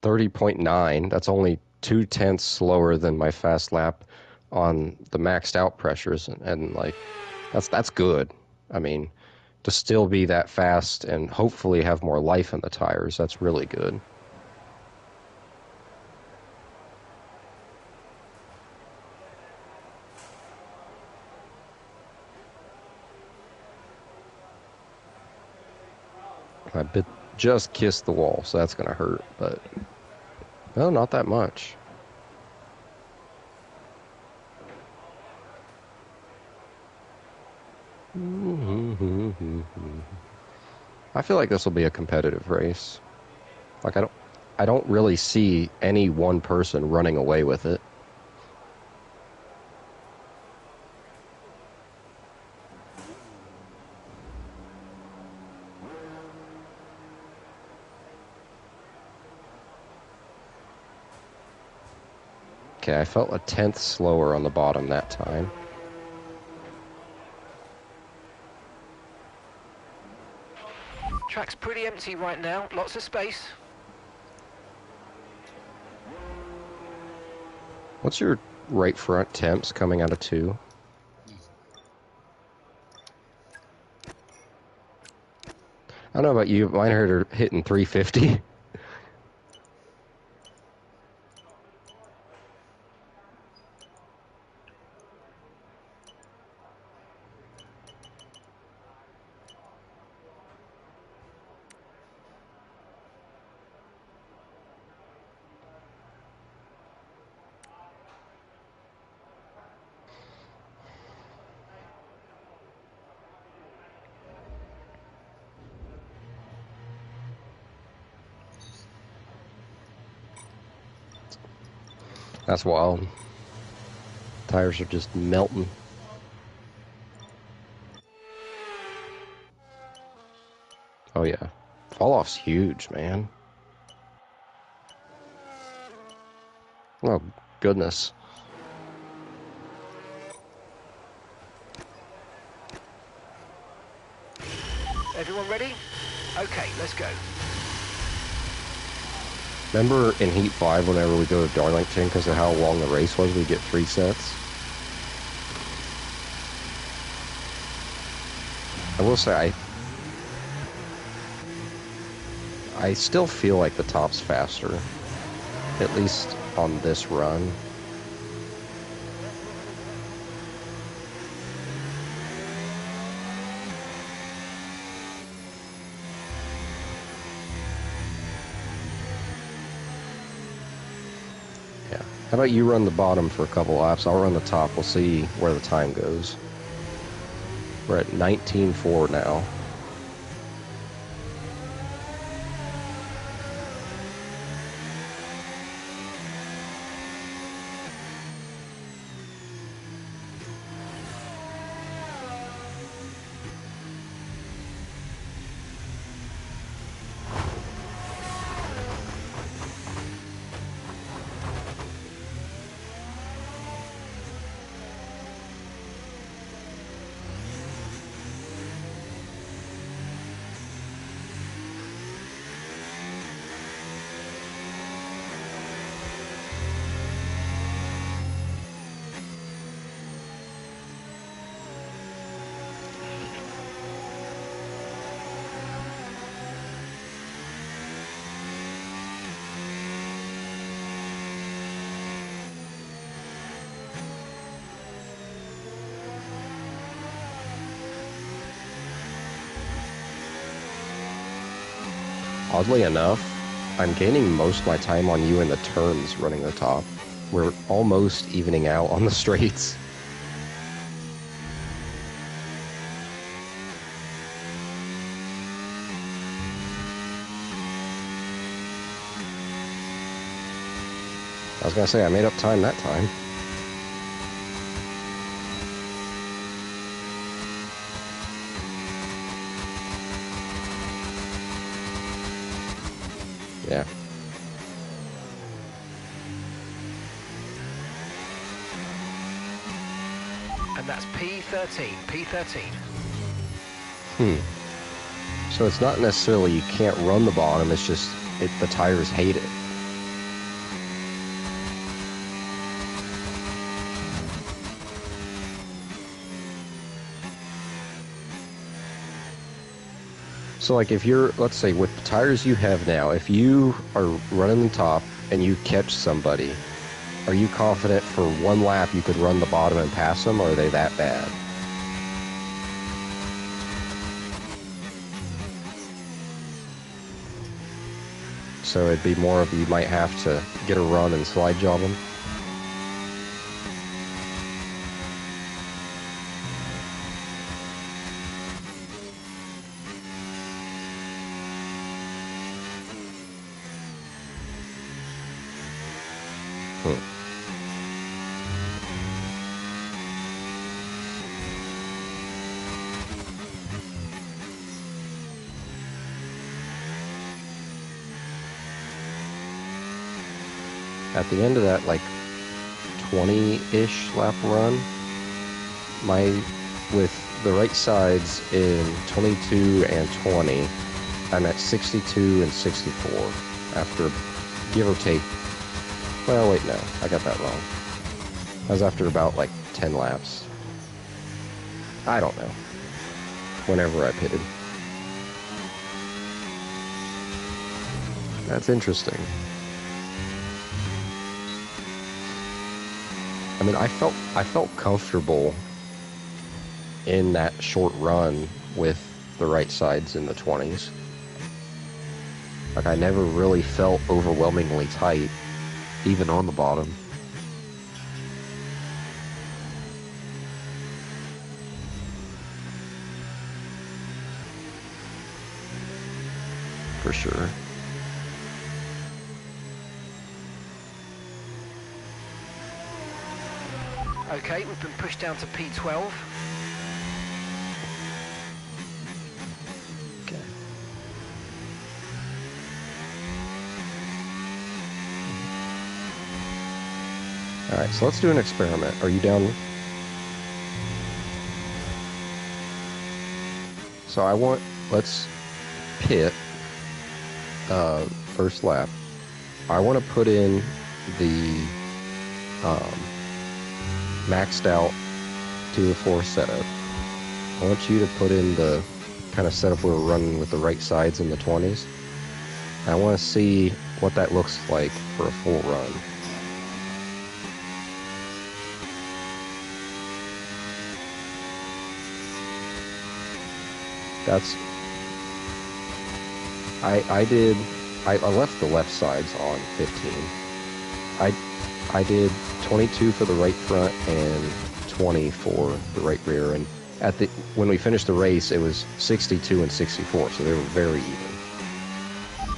30.9. That's only 0.2 slower than my fast lap on the maxed out pressures, and like that's good. I mean, to still be that fast and hopefully have more life in the tires, that's really good. Just kissed the wall, so that's gonna hurt, but no, not that much. I feel like this will be a competitive race. Like I don't really see any one person running away with it. Okay, I felt 1/10 slower on the bottom that time. Track's pretty empty right now, lots of space. What's your right front temps coming out of 2? I don't know about you, but mine are hitting 350. That's wild. Tires are just melting. Oh yeah. Fall off's huge, man. Oh, goodness. Everyone ready? Okay, let's go. Remember in Heat 5 whenever we go to Darlington, because of how long the race was, we get 3 sets? I will say, I still feel like the top's faster, at least on this run. Yeah. How about you run the bottom for a couple laps? I'll run the top. We'll see where the time goes. We're at 19.4 now. Oddly enough, I'm gaining most of my time on you in the turns running the top. We're almost evening out on the straights. I was gonna say, I made up time that time. Yeah. And that's P13, P13. So it's not necessarily you can't run the bottom, it's just the tires hate it. So, like, if you're, let's say, with the tires you have now, if you are running the top and you catch somebody, are you confident for one lap you could run the bottom and pass them, or are they that bad? So it'd be more of you might have to get a run and slide job them. At the end of that, like, 20-ish lap run, with the right sides in 22 and 20, I'm at 62 and 64 after, give or take, well, wait, no, I got that wrong. That was after about, like, 10 laps. I don't know. Whenever I pitted. That's interesting. I mean, I felt comfortable in that short run with the right sides in the 20s. Like, I never really felt overwhelmingly tight, even on the bottom. For sure. Okay, we've been pushed down to P12. Okay. All right, so let's do an experiment. Are you down? So let's pit first lap. I want to put in the maxed out to the floor setup. I want you to put in the kind of setup we were running with the right sides in the 20s. I want to see what that looks like for a full run. I left the left sides on 15. I did 22 for the right front and 20 for the right rear, and when we finished the race, it was 62 and 64, so they were very even.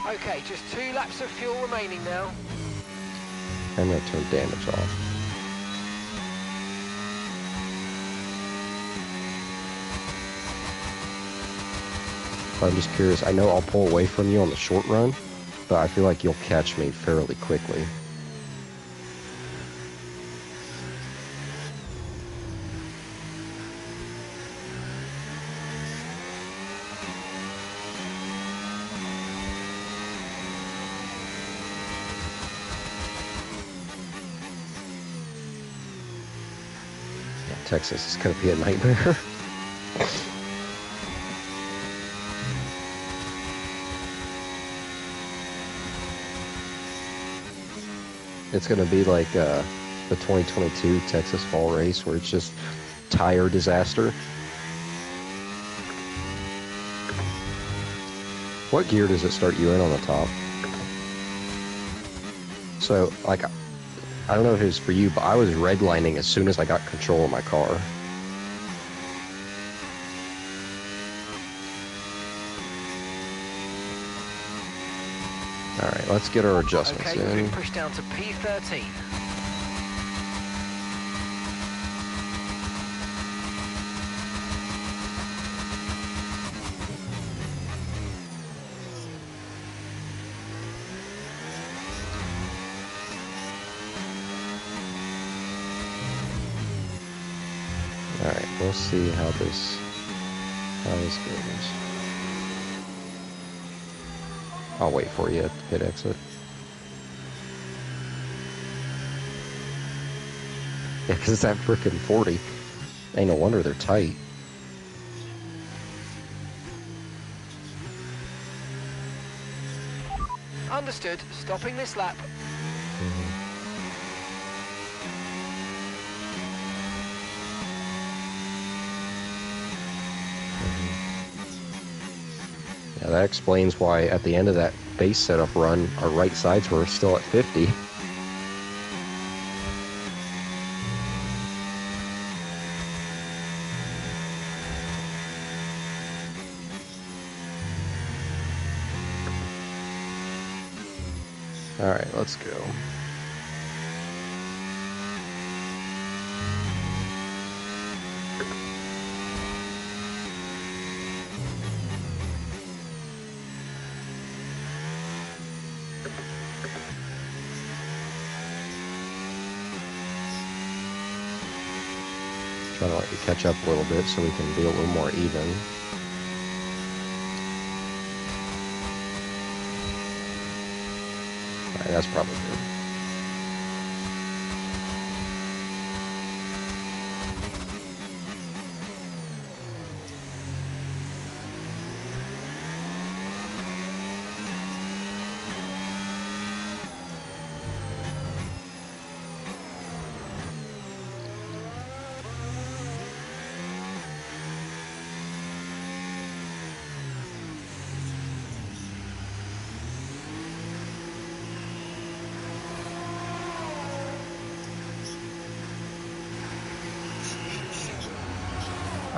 Okay, just 2 laps of fuel remaining now. I'm going to turn damage off. I'm just curious. I know I'll pull away from you on the short run, but I feel like you'll catch me fairly quickly. Yeah, Texas is going to be a nightmare. It's going to be like the 2022 Texas Fall Race, where it's just tire disaster. What gear does it start you in on the top? So, like, I don't know if it was for you, but I was redlining as soon as I got control of my car. All right, let's get our adjustments in. Okay, we've been pushed down to P13. All right, we'll see how this goes. I'll wait for you at the pit exit. Yeah, because it's that frickin' 40. Ain't no wonder they're tight. Understood. Stopping this lap. Yeah, that explains why at the end of that base setup run, our right sides were still at 50. All right, let's go. Trying to let you catch up a little bit so we can be a little more even. All right, that's probably good.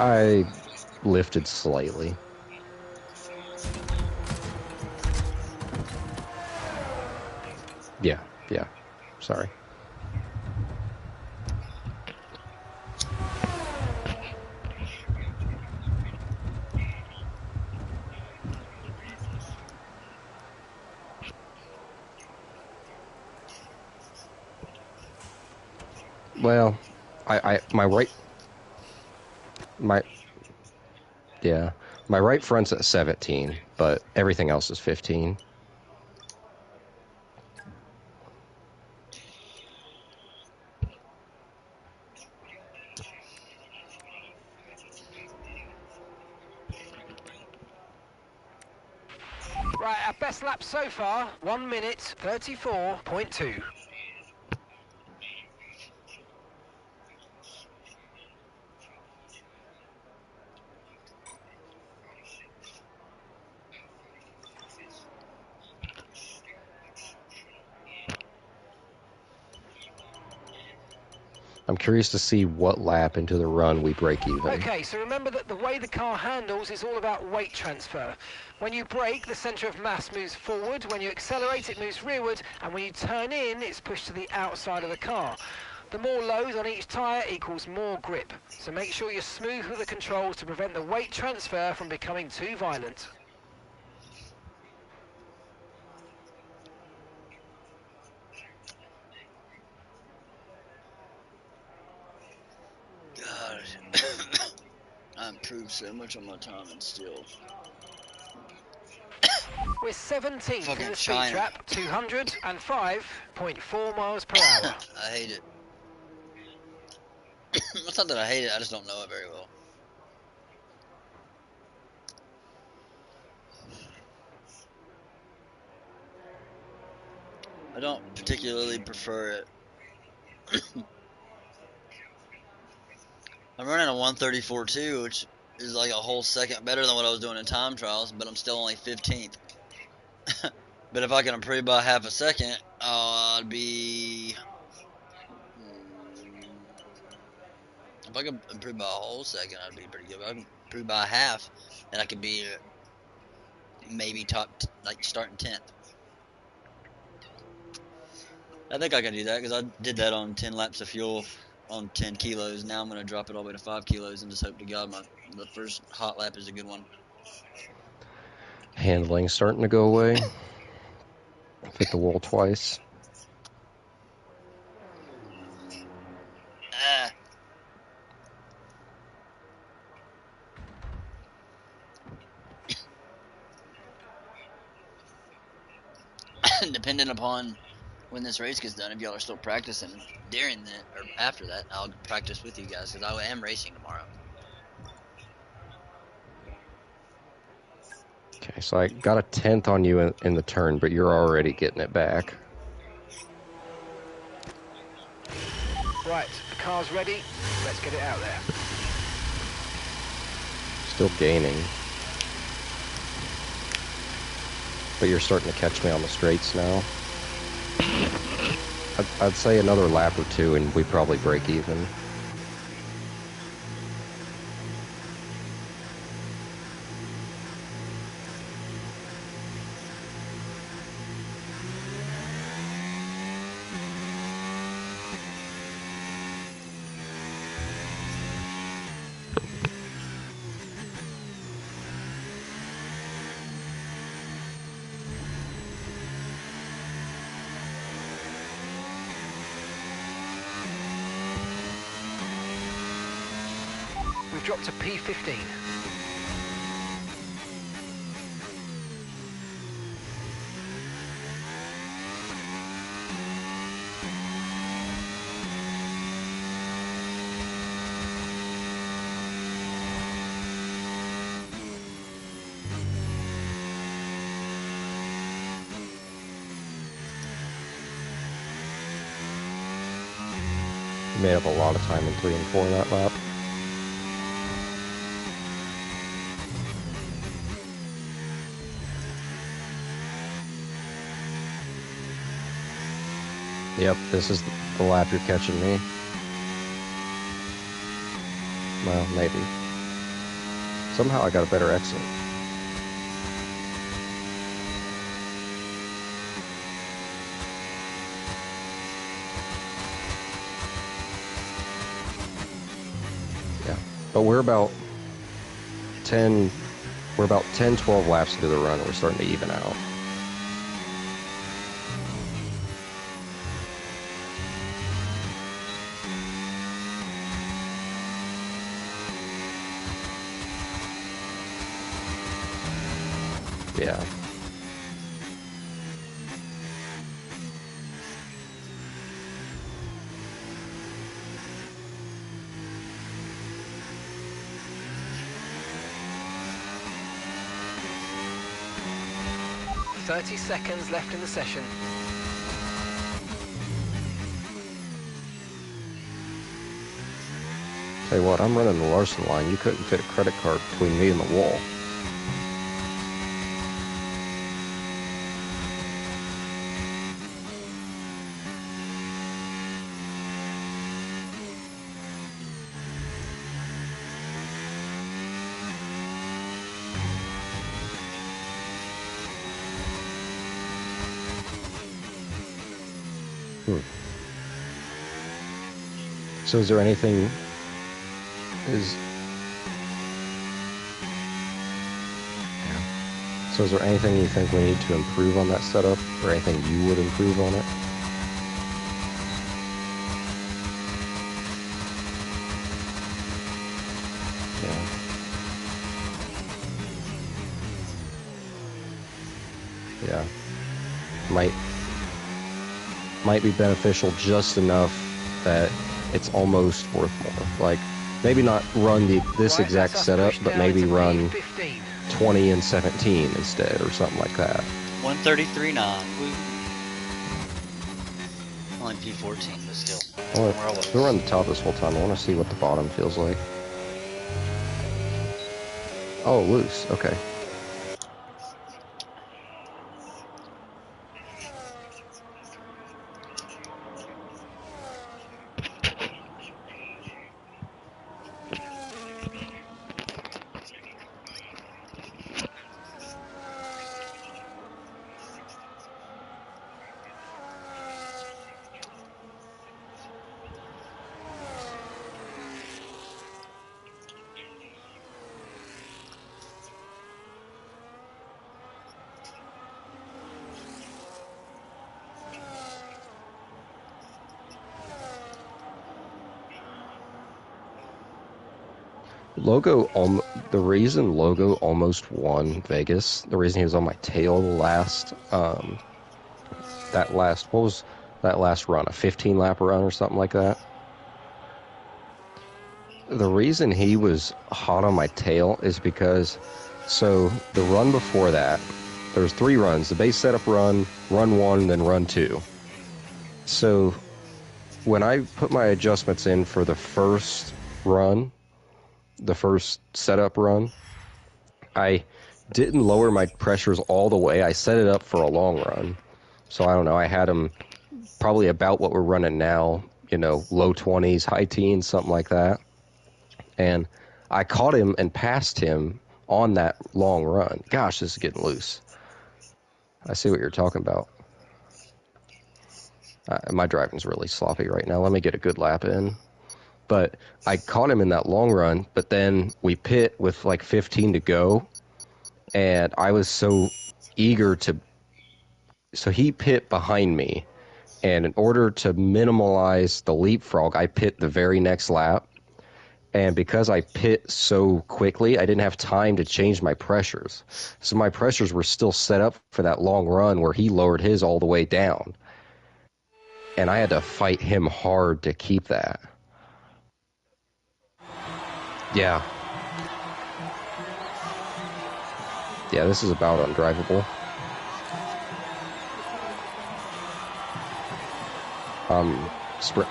I lifted slightly. Yeah, sorry. Well, my right front's at 17, but everything else is 15. Right, our best lap so far, 1 minute 34.2. I'm curious to see what lap into the run we break even. Okay, so remember that the way the car handles is all about weight transfer. When you brake, the centre of mass moves forward. When you accelerate, it moves rearward. And when you turn in, it's pushed to the outside of the car. The more load on each tyre equals more grip. So make sure you're smooth with the controls to prevent the weight transfer from becoming too violent. God, I improved so much on my time and still. We're 17th in Fucking the speed China. trap, 205.4 miles per hour. I hate it. It's not that I hate it, I just don't know it very well. I don't particularly prefer it. I'm running a 134.2, which is like a whole second better than what I was doing in time trials, but I'm still only 15th. But if I can improve by half a second, I'd be... If I could improve by a whole second, I'd be pretty good. If I can improve by half, then I could be maybe like starting 10th. I think I can do that because I did that on 10 laps of fuel on 10 kilos. Now I'm going to drop it all the way to 5 kilos and just hope to God the first hot lap is a good one. Handling's starting to go away. Hit the wall twice. Depending upon when this race gets done, if y'all are still practicing during that or after that, I'll practice with you guys because I am racing tomorrow. Okay, so I got a 10th on you in the turn, but you're already getting it back. Right, the car's ready. Let's get it out there. Still gaining. But you're starting to catch me on the straights now. I'd say another lap or two and we probably break even. We've dropped to P15. You made up a lot of time in 3 and 4 that lap. Yep, this is the lap you're catching me. Well, maybe. Somehow I got a better exit. Yeah, but we're about 10, 12 laps into the run. We're starting to even out. Yeah. "30 seconds left in the session." Tell you what, I'm running the Larson line. You couldn't fit a credit card between me and the wall. So is there anything So is there anything you think we need to improve on that setup, or anything you would improve on it? Yeah. Might be beneficial just enough that it's almost worth more. Like, maybe not run this exact setup, but maybe run 20 and 17 instead, or something like that. 133.9. Only P14, but still. We're on the top this whole time. I want to see what the bottom feels like. Oh, loose. Okay. The reason Logo almost won Vegas, the reason he was on my tail what was that last run, a 15 lap run or something like that? The reason he was hot on my tail is because So the run before that, there was 3 runs: the base setup run, run 1, and then run 2. So when I put my adjustments in for the first run, the first setup run, I didn't lower my pressures all the way. I set it up for a long run. So I don't know, I had them probably about what we're running now, low 20s, high teens, something like that. And I caught him and passed him on that long run. Gosh, this is getting loose. I see what you're talking about. My driving's really sloppy right now. Let me get a good lap in. But I caught him in that long run, but then we pit with like 15 to go, and I was so eager to... So he pit behind me, and in order to minimize the leapfrog, I pit the very next lap. And because I pit so quickly, I didn't have time to change my pressures. So my pressures were still set up for that long run where he lowered his all the way down. And I had to fight him hard to keep that. Yeah. Yeah, this is about undrivable. Sprint.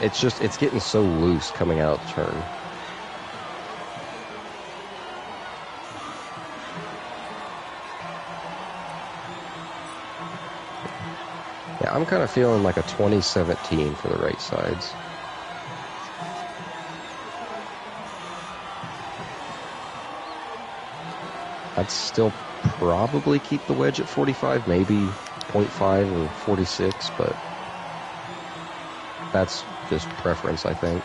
It's getting so loose coming out of the turn. Yeah, I'm kind of feeling like a 2017 for the right sides. I'd still probably keep the wedge at 45, maybe 0.5 or 46, but that's just preference, I think.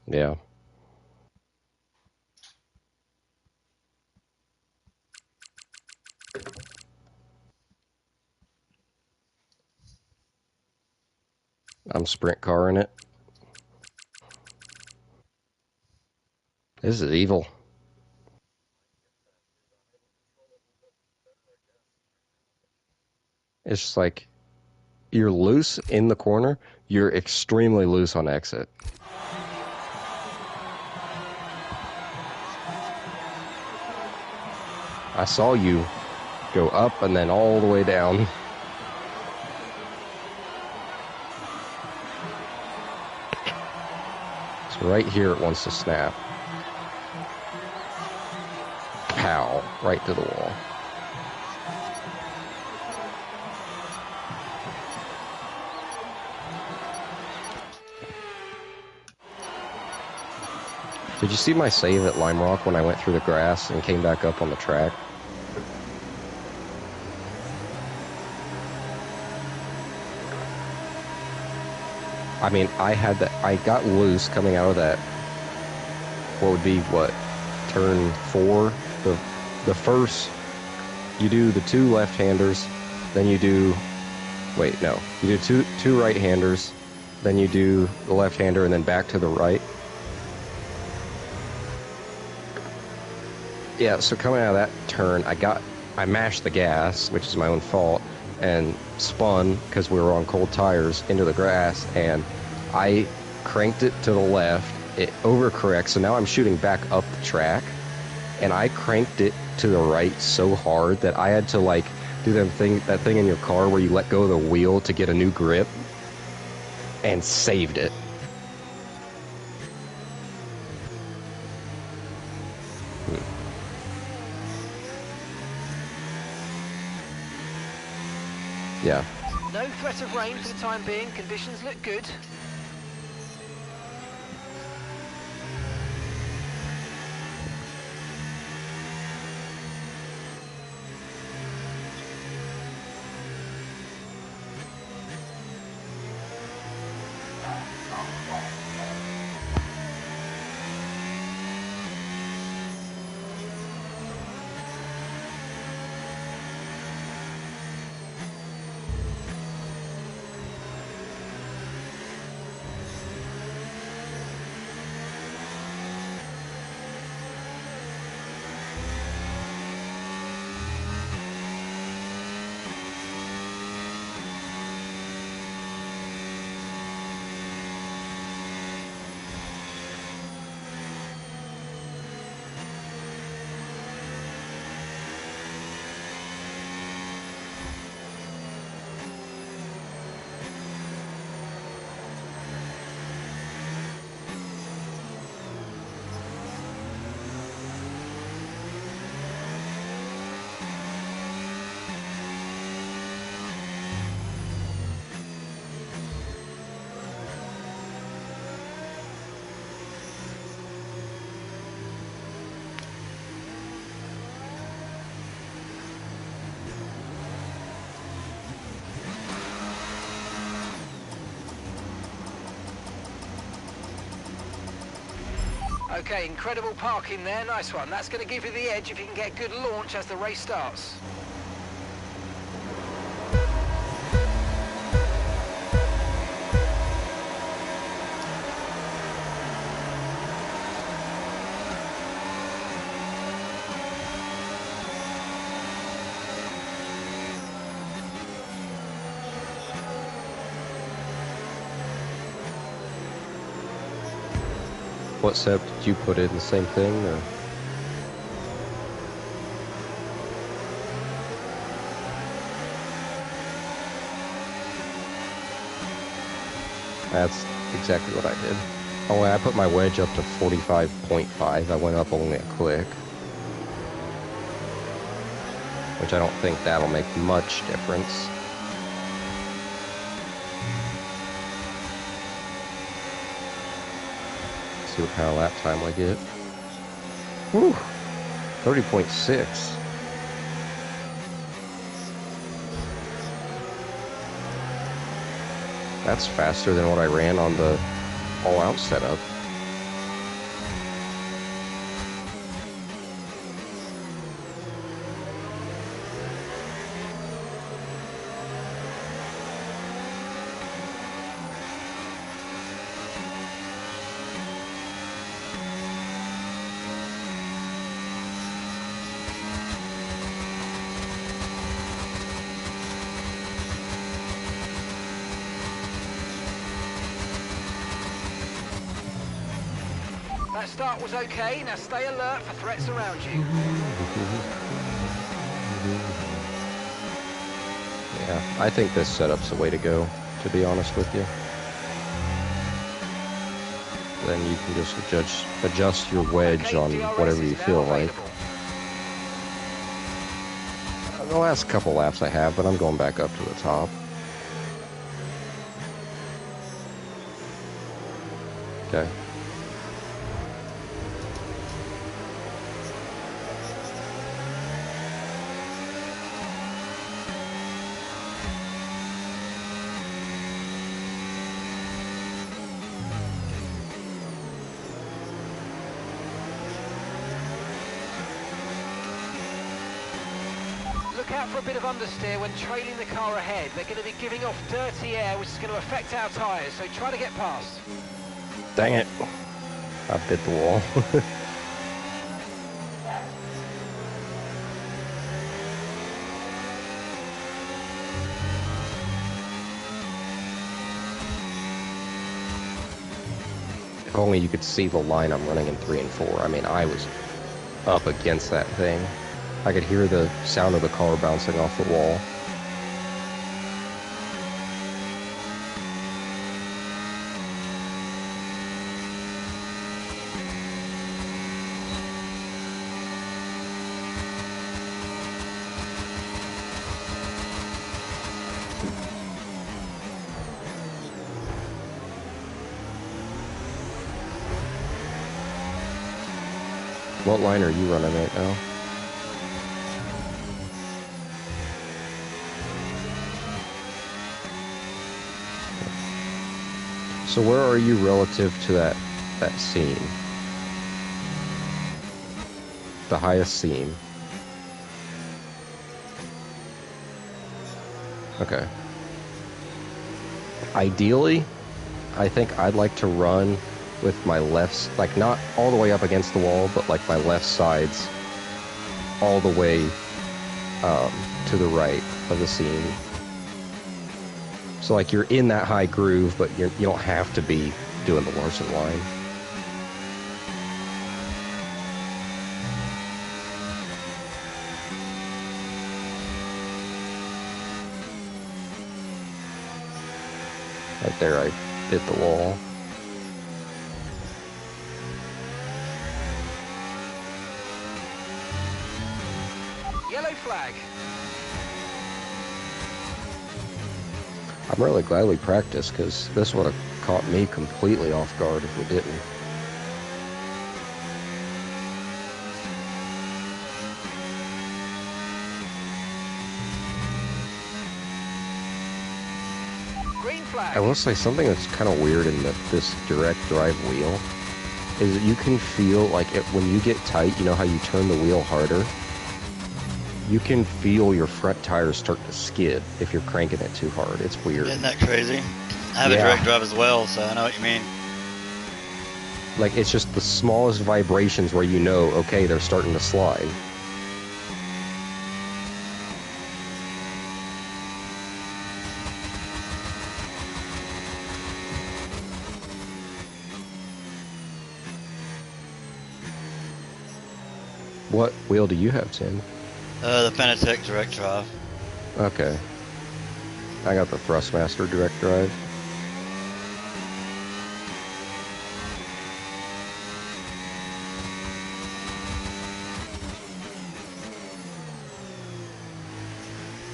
Yeah. I'm sprint carring it. This is evil. It's just like, you're loose in the corner, you're extremely loose on exit. I saw you go up and then all the way down. So right here it wants to snap. Pow, right to the wall. Did you see my save at Lime Rock when I went through the grass and came back up on the track? I mean, I got loose coming out of that, what would be, turn 4? The first, you do the 2 left-handers, then you do, you do two right-handers, then you do the left-hander, and then back to the right. Yeah, so coming out of that turn, I mashed the gas, which is my own fault, and spun, because we were on cold tires, into the grass, and I cranked it to the left. It overcorrects, so now I'm shooting back up the track, and I cranked it to the right so hard that I had to, do that thing in your car where you let go of the wheel to get a new grip, and saved it. Yeah. No threat of rain for the time being. Conditions look good. Okay, incredible parking there, nice one. That's going to give you the edge if you can get good launch as the race starts. What setup did you put in? The same thing, or? That's exactly what I did. Oh, I put my wedge up to 45.5. I went up only a click. Which I don't think that'll make much difference. See what kind of lap time I get. Whew! 30.6. That's faster than what I ran on the all-out setup. That start was okay, now stay alert for threats around you. Yeah, I think this setup's the way to go, to be honest with you. Then you can just adjust your wedge Okay, on DRS whatever is you now feel like. available. The last couple laps I have, but I'm going back up to the top. Okay. Look out for a bit of understeer when trailing the car ahead. They're going to be giving off dirty air, which is going to affect our tyres, so try to get past. Dang it. I bit the wall. If only you could see the line I'm running in 3 and 4. I mean, I was up against that thing. I could hear the sound of the car bouncing off the wall. What line are you running right now? So where are you relative to that seam? The highest seam. Okay. Ideally, I think I'd like to run with my left, like not all the way up against the wall, but like my left sides all the way to the right of the seam. So like you're in that high groove, but you don't have to be doing the Larson line. Right there, I hit the wall. Yellow flag. I'm really glad we practiced, because this would have caught me completely off guard if we didn't. Green flag. I will say something that's kind of weird in this direct drive wheel is you can feel like when you get tight, you know how you turn the wheel harder? You can feel your front tires start to skid if you're cranking it too hard. It's weird. Isn't that crazy? I have a Yeah. direct drive as well, so I know what you mean. Like, it's just the smallest vibrations where you know, okay, they're starting to slide. What wheel do you have, Tim? The Fanatec direct drive. Okay. I got the Thrustmaster direct drive.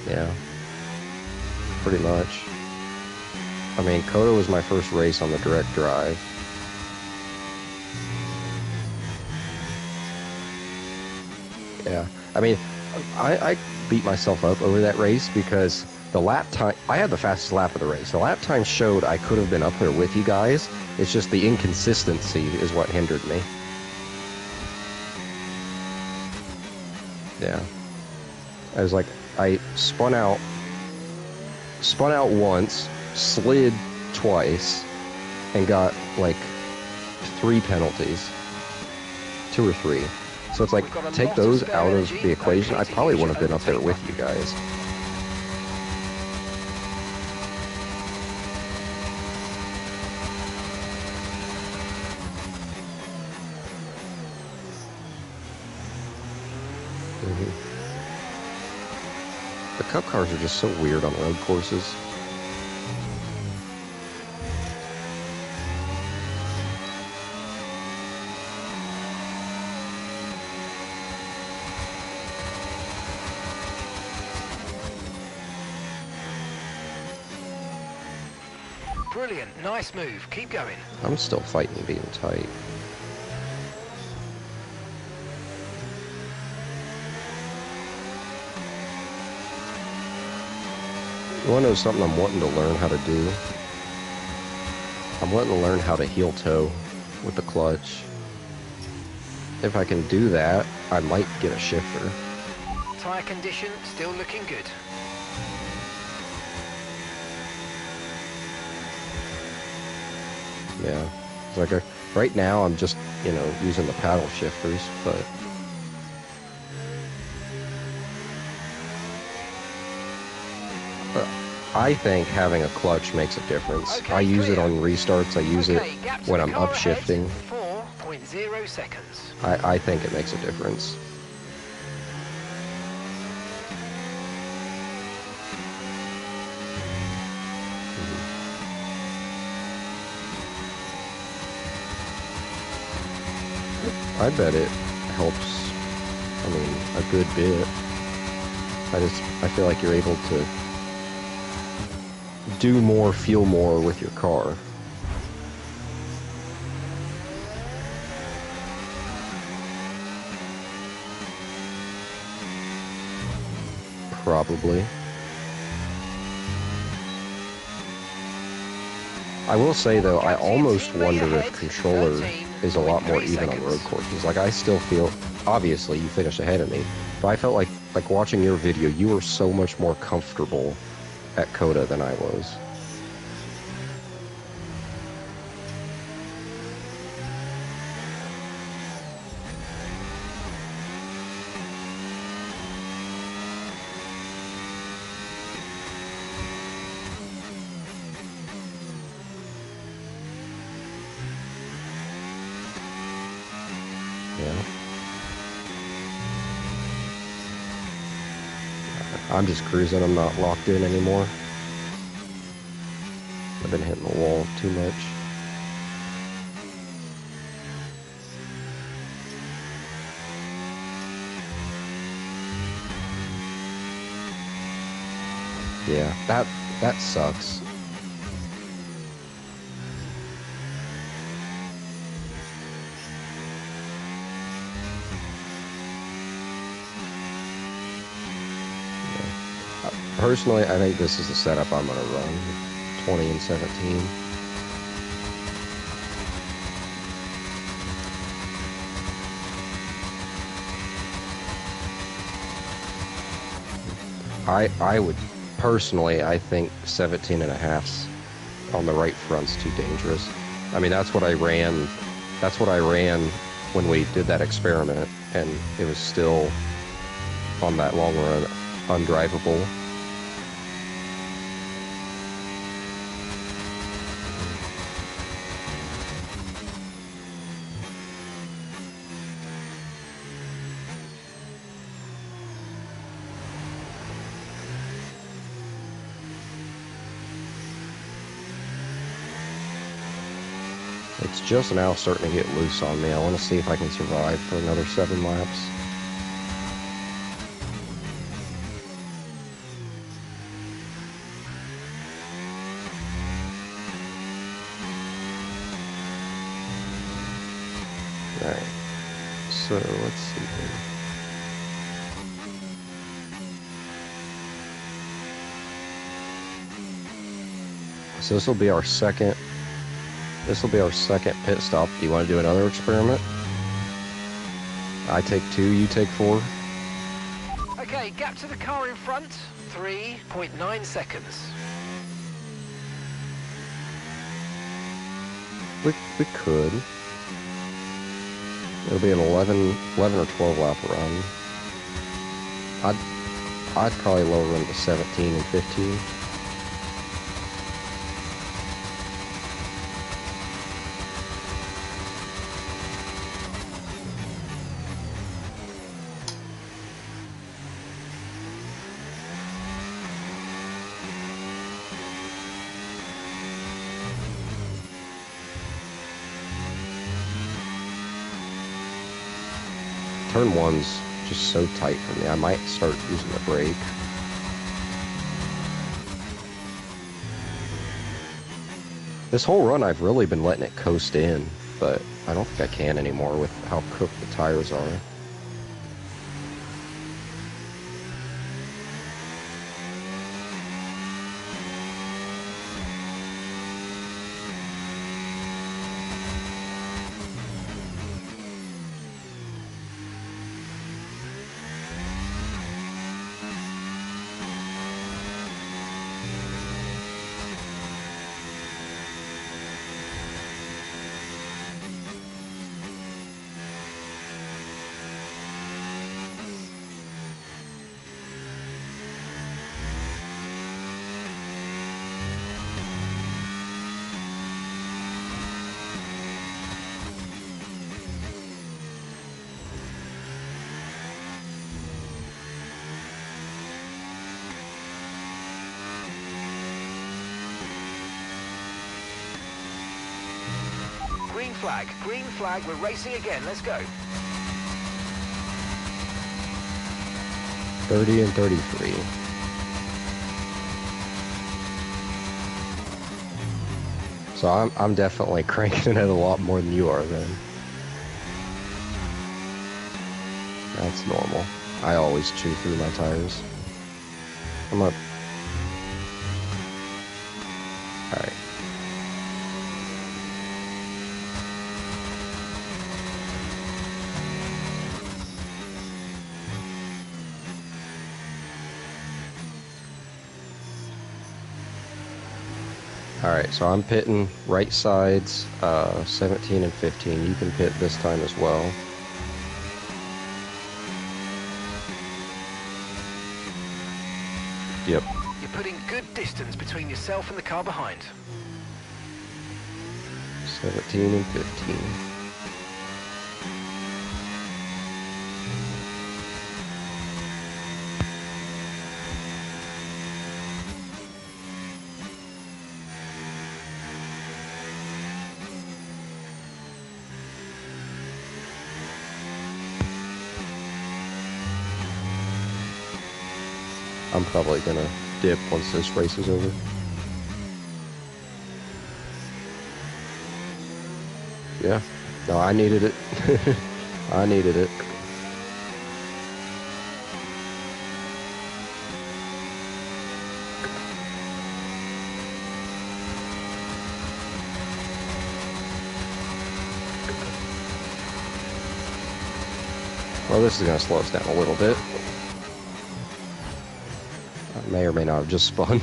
Yeah. Pretty much. I mean, COTA was my first race on the direct drive. Yeah. I mean, I beat myself up over that race because the lap time, I had the fastest lap of the race. The lap time showed I could have been up there with you guys. It's just the inconsistency is what hindered me. Yeah. I was like, I spun out once, slid twice, and got like 3 penalties. 2 or 3. So it's like, take those out of the equation, I probably would have been up there with you guys. The Cup cars are just so weird on road courses. Brilliant, nice move. Keep going. I'm still fighting being tight. You want to know something I'm wanting to learn how to do? I'm wanting to learn how to heel toe with the clutch. If I can do that, I might get a shifter. Tyre condition still looking good. Yeah. It's like right now I'm just, using the paddle shifters, but I think having a clutch makes a difference. Okay, I use clear. it on restarts. I use it Gap to when the I'm car ahead, upshifting. 4.0 seconds. I think it makes a difference. I bet it helps, a good bit. I feel like you're able to do more, feel more with your car. Probably. I will say though, I almost wonder if controller is a lot more even on road courses. Like, I still feel, obviously you finished ahead of me, but I felt like watching your video, you were so much more comfortable at COTA than I was. Yeah. I'm just cruising, I'm not locked in anymore. I've been hitting the wall too much. Yeah, that sucks. Personally, I think this is the setup I'm going to run, 20 and 17. I would personally, I think 17 and a half's on the right front's too dangerous. I mean, that's what I ran. That's what I ran when we did that experiment, and it was still on that long run undrivable. It's just now starting to get loose on me. I want to see if I can survive for another 7 laps. Alright, so let's see here. So this will be our second pit stop. Do you want to do another experiment? I take 2, you take 4. Okay, gap to the car in front, 3.9 seconds. We could. It'll be an 11 or 12 lap run. I'd probably lower them to 17 and 15. Turn 1's just so tight for me. I might start using the brake. This whole run I've really been letting it coast in, but I don't think I can anymore with how cooked the tires are. Green flag, we're racing again, let's go. 30 and 33. So I'm definitely cranking it a lot more than you are then. That's normal. I always chew through my tires. I'm up. Alright. Alright, so I'm pitting right sides, 17 and 15. You can pit this time as well. Yep. You're putting good distance between yourself and the car behind. 17 and 15. I'm probably gonna dip once this race is over. Yeah. No, I needed it. I needed it. Well, this is gonna slow us down a little bit. I may or may not have just spun.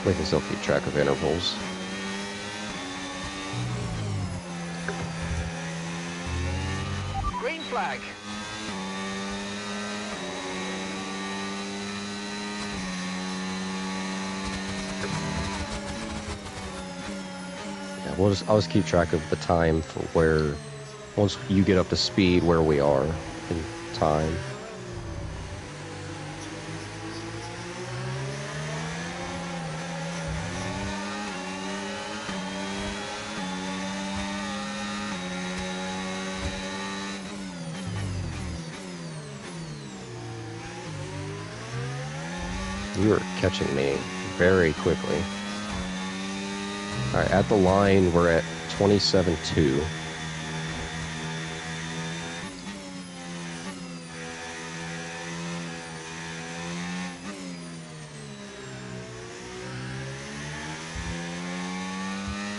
We can still keep track of intervals. Green flag. Yeah, I'll just keep track of the time for where, once you get up to speed, where we are in time. You are catching me very quickly. Alright, at the line, we're at 27.2.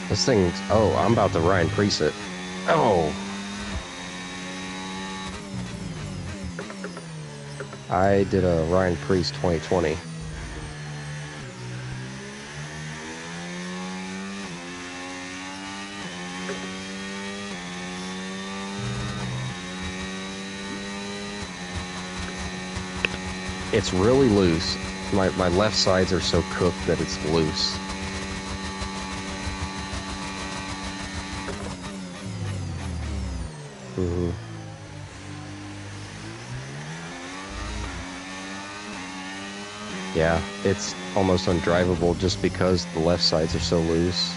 This thing's... Oh, I'm about to Ryan Preece it. Oh! I did a Ryan Preece 2020. It's really loose. My left sides are so cooked that it's loose. Mm-hmm. Yeah, it's almost undrivable just because the left sides are so loose.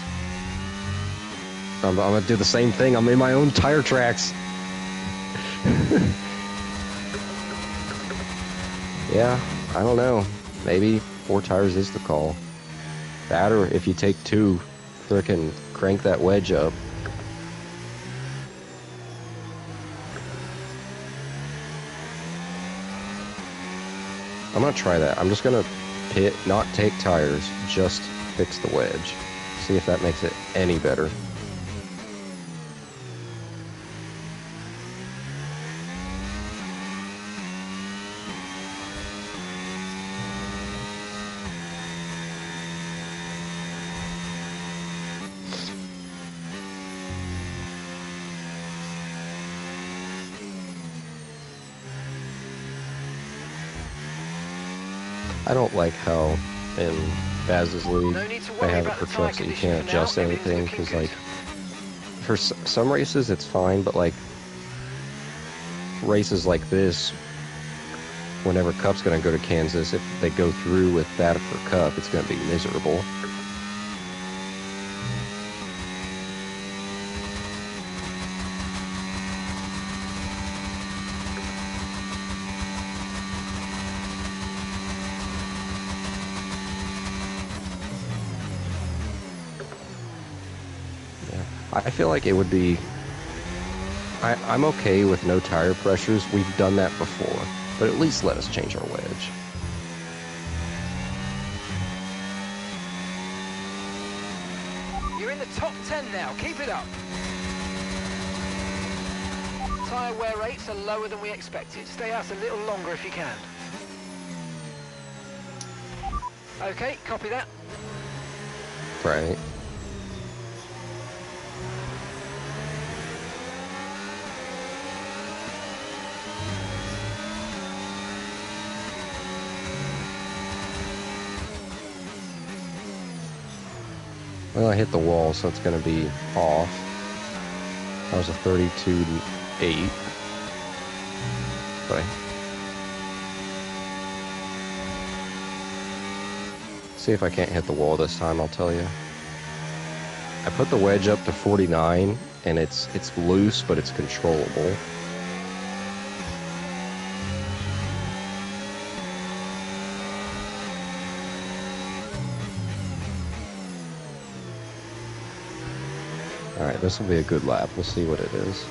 I'm gonna do the same thing. I'm in my own tire tracks. Yeah, I don't know. Maybe 4 tires is the call. That, or if you take 2, frickin' crank that wedge up. I'm gonna try that. I'm just gonna pit, not take tires, just fix the wedge. See if that makes it any better. I don't like how in Baz's league they have it for trucks that you can't adjust anything, because like for some races it's fine, but like races like this, whenever Cup's going to go to Kansas, if they go through with that for Cup, it's going to be miserable. I feel like it would be... I'm okay with no tire pressures. We've done that before. But at least let us change our wedge. You're in the top 10 now. Keep it up. Tyre wear rates are lower than we expected. Stay out a little longer if you can. Okay, copy that. Right. Well, I hit the wall, so it's going to be off. That was a 32.8. But see if I can't hit the wall this time, I'll tell you. I put the wedge up to 49, and it's loose, but it's controllable. Alright, this will be a good lap. We'll see what it is.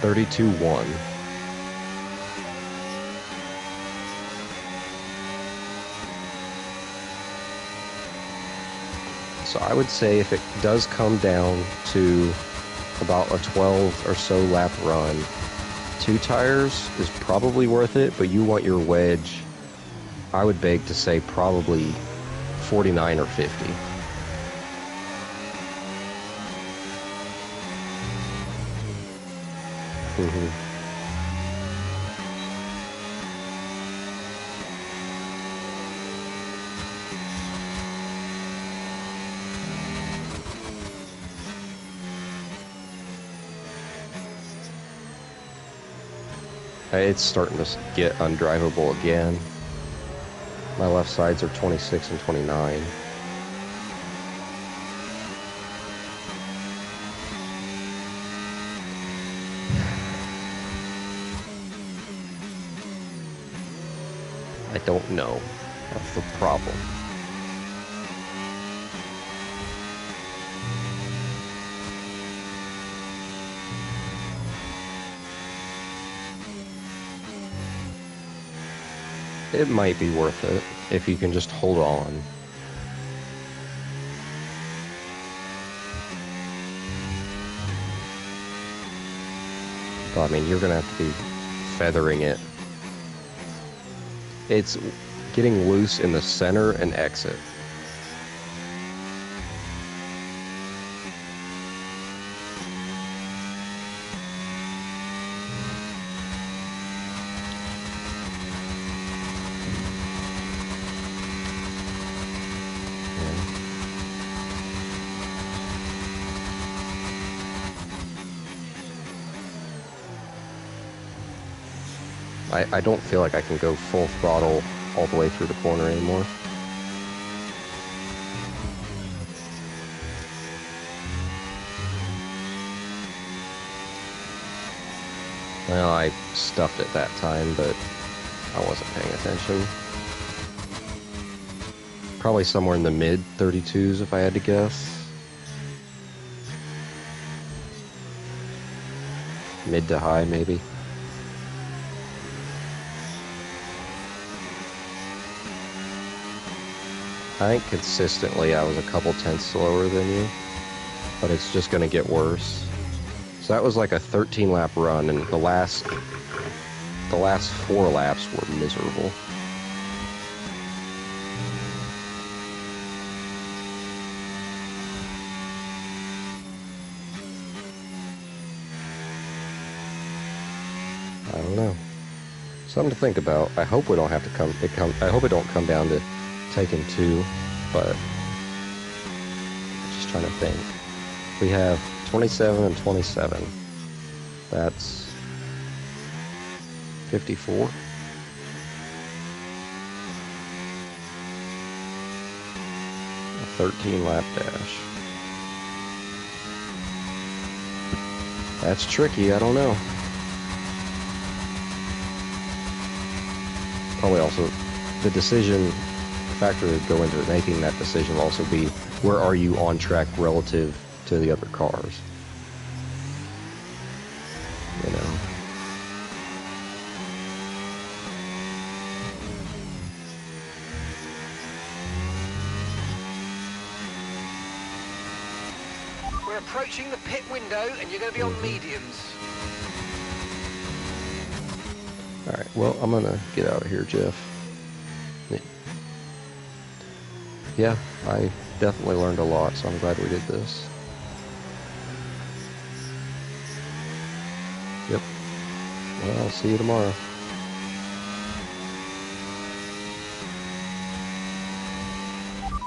32.1. So I would say if it does come down to about a 12 or so lap run, 2 tires is probably worth it, but you want your wedge, I would beg to say probably 49 or 50. Mm-hmm. It's starting to get undrivable again. My left sides are 26 and 29. I don't know. That's the problem. It might be worth it if you can just hold on. But, I mean, you're going to have to be feathering it. It's getting loose in the center and exit. I don't feel like I can go full throttle all the way through the corner anymore. Well, I stuffed it that time, but I wasn't paying attention. Probably somewhere in the mid 32s if I had to guess. Mid to high, maybe. I think consistently I was a couple tenths slower than you, but it's just going to get worse. So that was like a 13 lap run, and the last 4 laps were miserable. I don't know. Something to think about. I hope we don't have to I hope it don't come down to taking 2, but just trying to think. We have 27 and 27. That's 54. A 13 lap dash. That's tricky, I don't know. Probably also the decision factor to go into making that decision will also be where are you on track relative to the other cars. You know. We're approaching the pit window and you're going to be on mediums. Alright, well, I'm going to get out of here, Jeff. Yeah, I definitely learned a lot, so I'm glad we did this. Yep. Well, I'll see you tomorrow.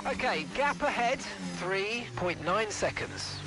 Okay, gap ahead, 3.9 seconds.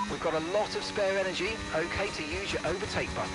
We've got a lot of spare energy, okay to use your overtake button.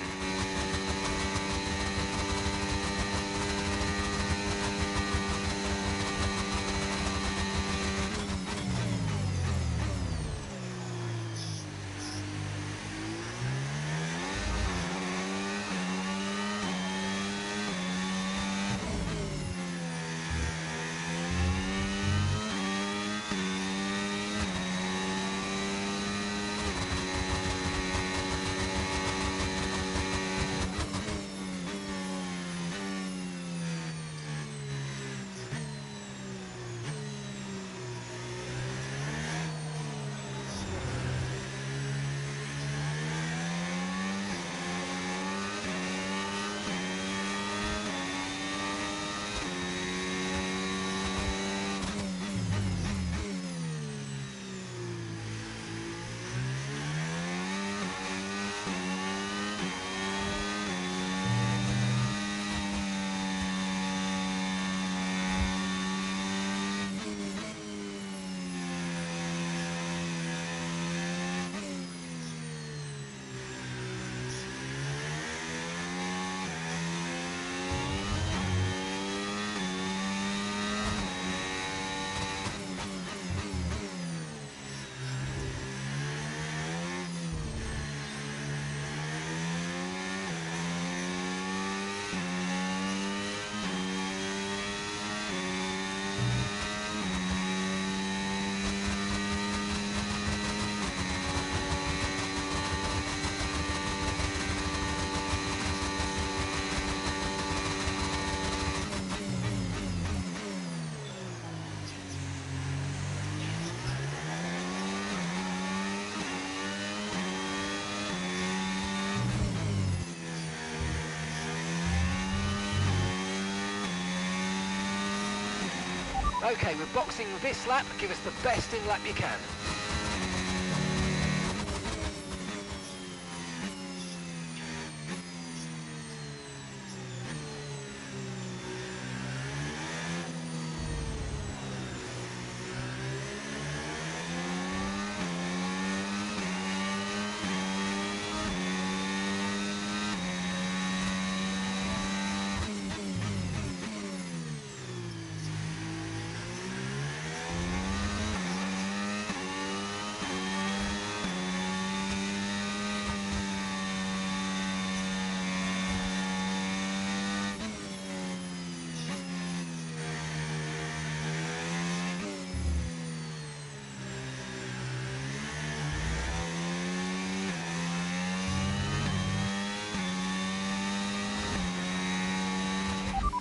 Okay, we're boxing this lap. Give us the best in lap you can.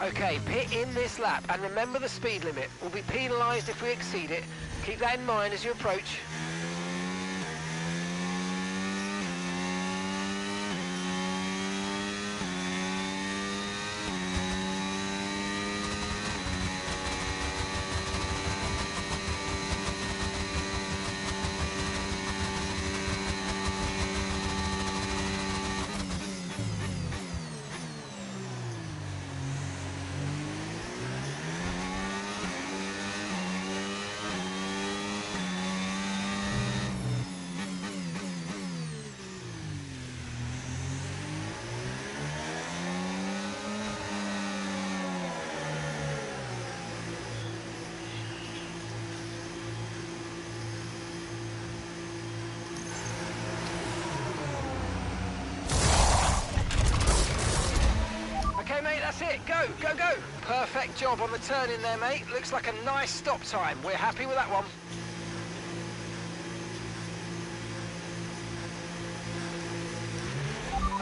Okay, pit in this lap, and remember the speed limit. We'll be penalised if we exceed it. Keep that in mind as you approach. Okay, mate, that's it. Go, go, go. Perfect job on the turn in there, mate. Looks like a nice stop time. We're happy with that one.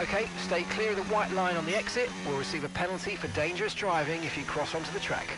Okay, stay clear of the white line on the exit. We'll receive a penalty for dangerous driving if you cross onto the track.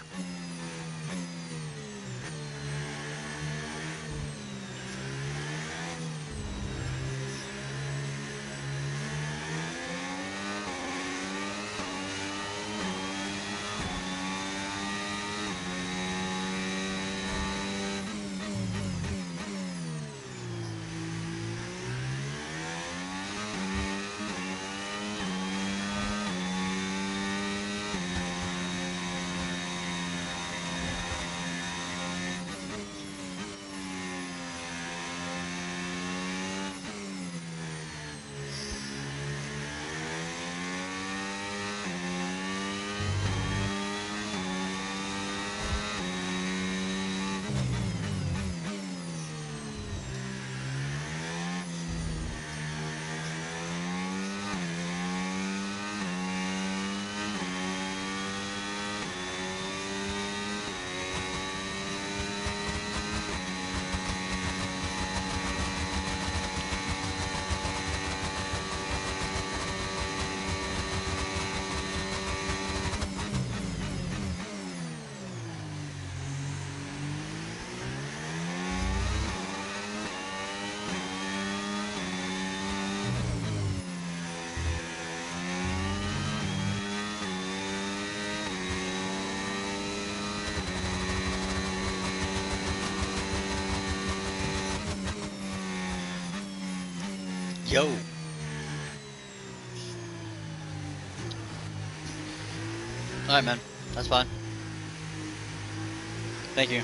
Yo. Alright, man. That's fine. Thank you.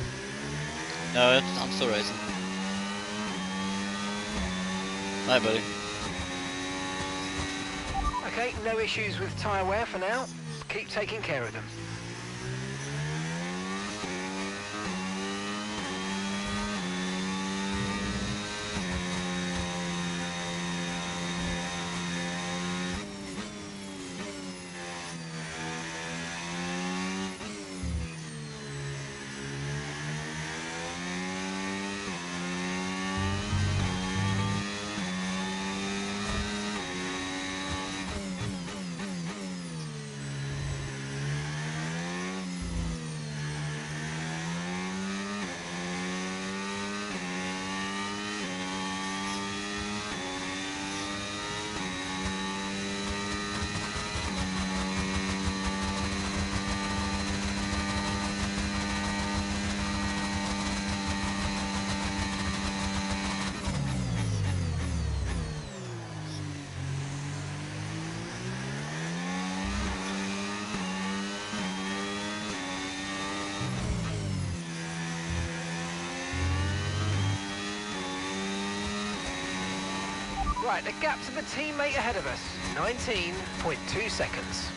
No, I'm still racing. Alright, buddy. Okay, no issues with tyre wear for now. Keep taking care of them. Right, the gap to the teammate ahead of us, 19.2 seconds.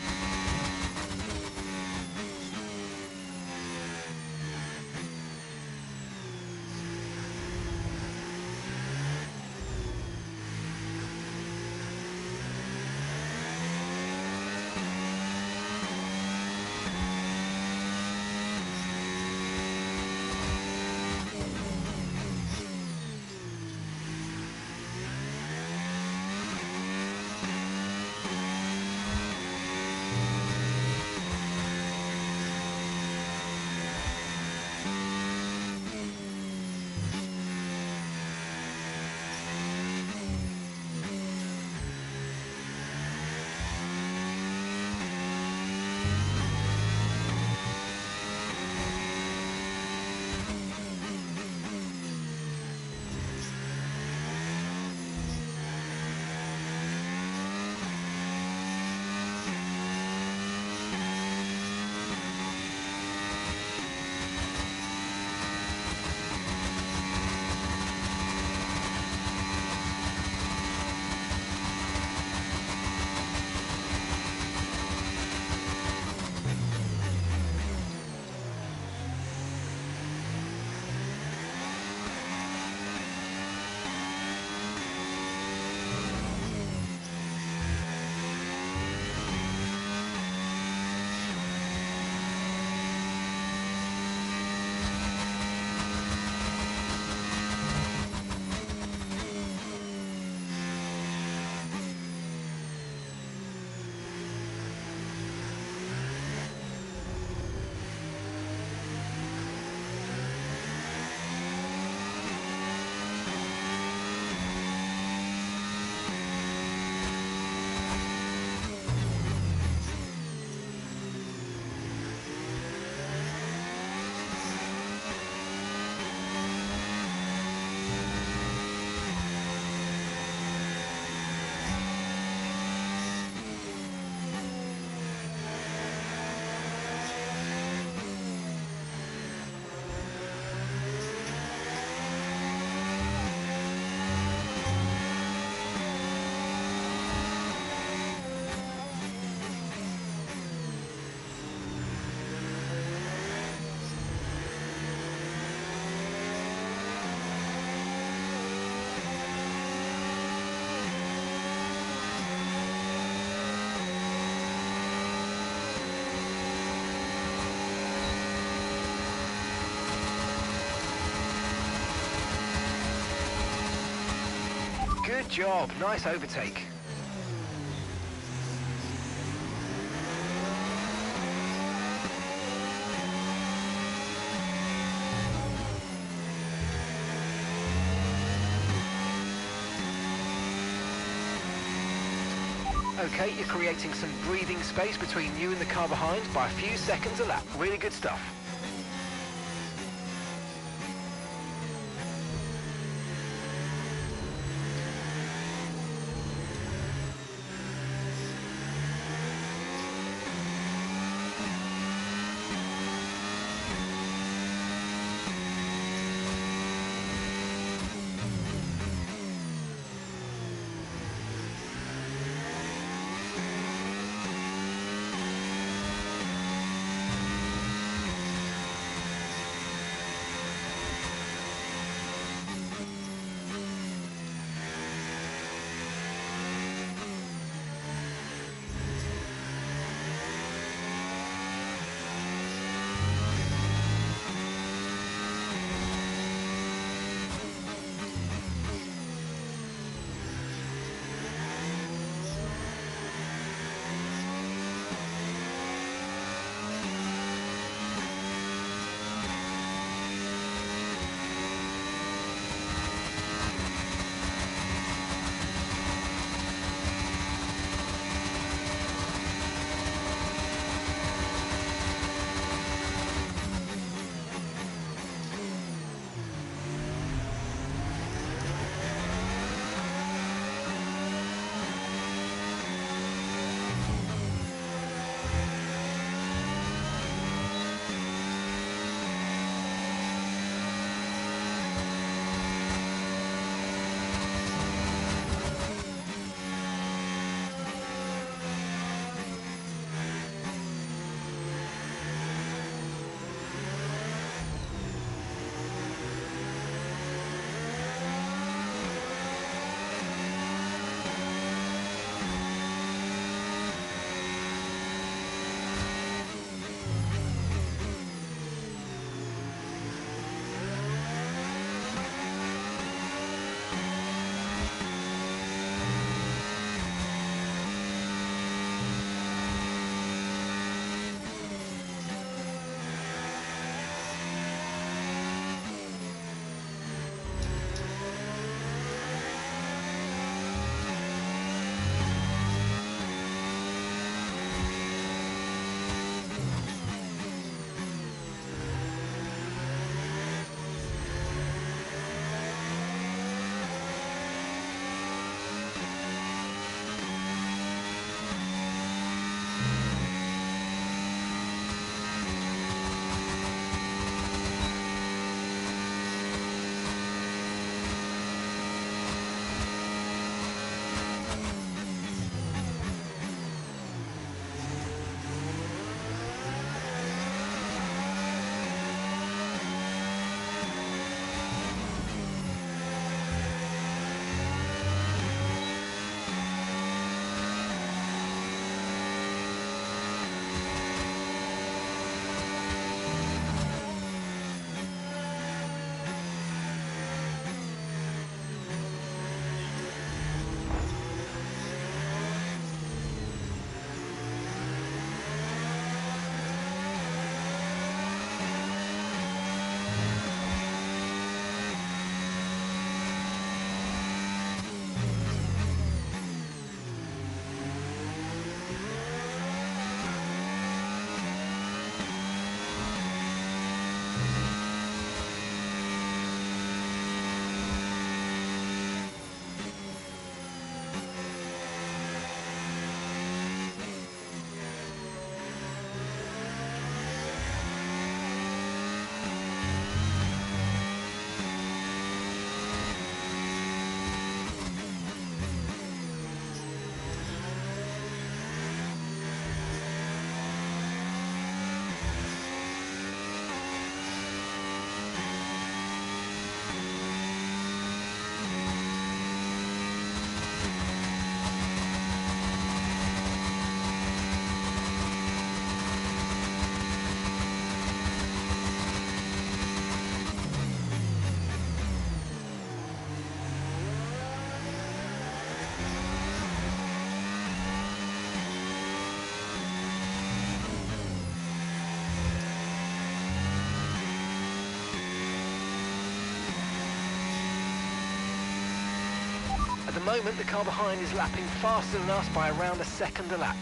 Good job, nice overtake. Okay, you're creating some breathing space between you and the car behind by a few seconds a lap. Really good stuff. At the moment, the car behind is lapping faster than us by around a second a lap.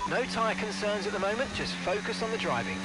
No tyre concerns at the moment, just focus on the driving.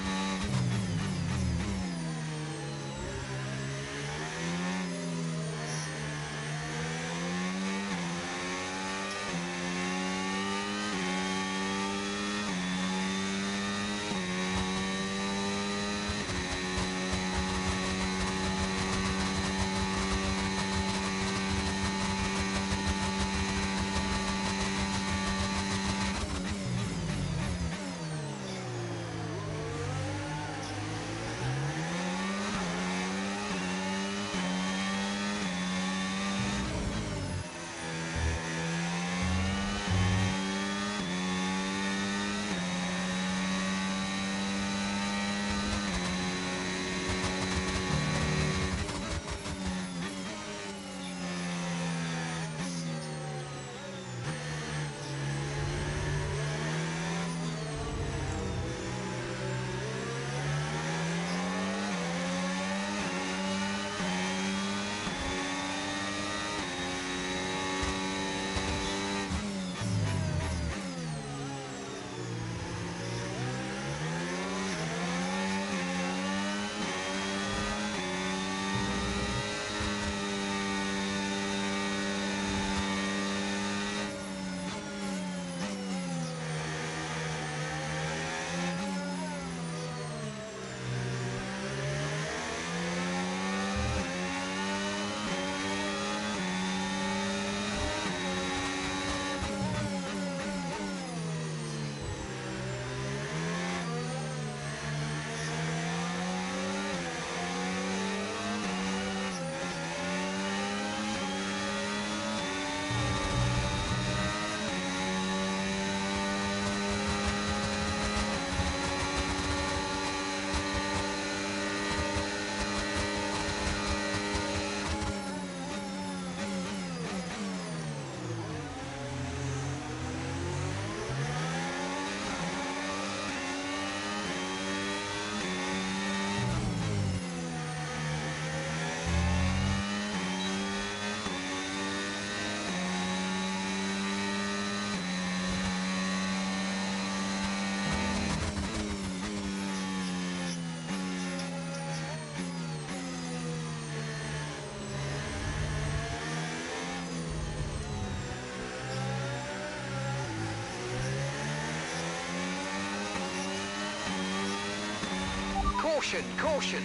Caution, caution.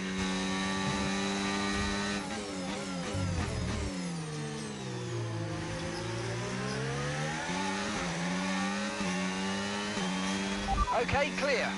Okay, clear.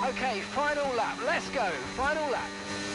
Okay, final lap. Let's go. Final lap.